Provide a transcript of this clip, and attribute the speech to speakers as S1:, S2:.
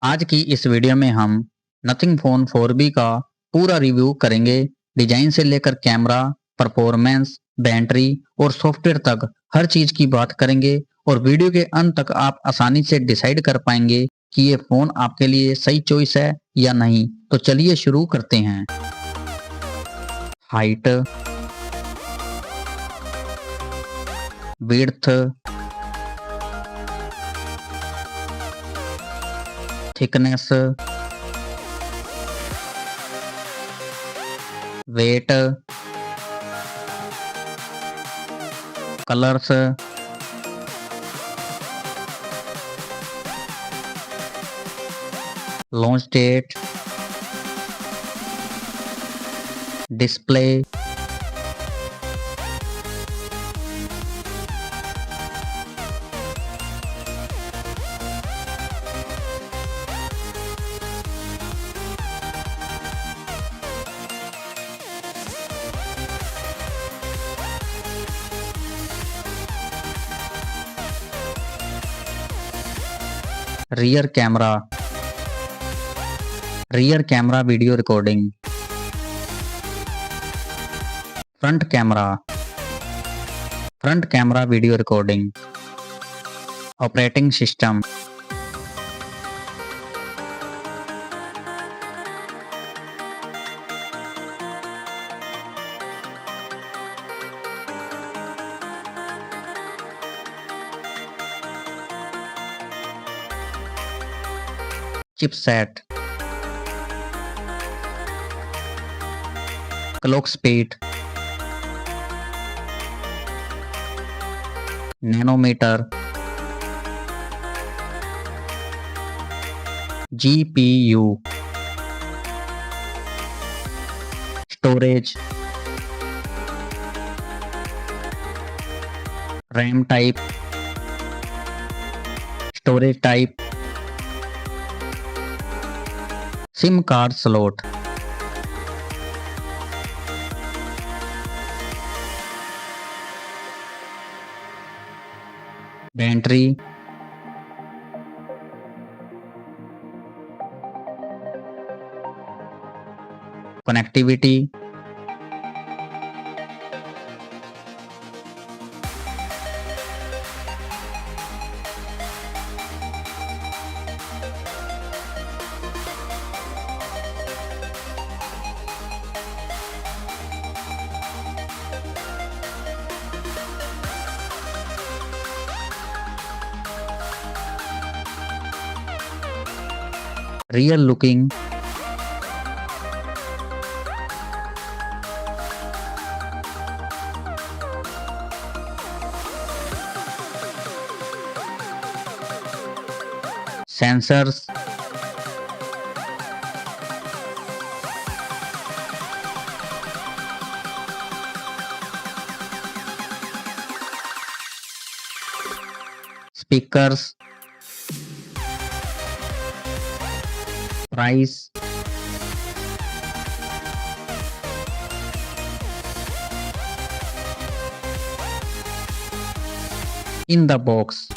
S1: आज की इस वीडियो में हम नथिंग फ़ोन 4B का पूरा रिव्यू करेंगे। डिजाइन से लेकर कैमरा, परफॉर्मेंस, बैटरी और सॉफ्टवेयर तक हर चीज की बात करेंगे और वीडियो के अंत तक आप आसानी से डिसाइड कर पाएंगे कि ये फोन आपके लिए सही चॉइस है या नहीं। तो चलिए शुरू करते हैं। Height, width, thickness, weight, colours, launch date, display, rear camera, rear camera video recording, front camera, front camera video recording, operating system, chipset, clock speed, nanometre, GPU, storage, RAM type, storage type, SIM card slot, battery, connectivity, real looking, sensors, speakers, price, in the box.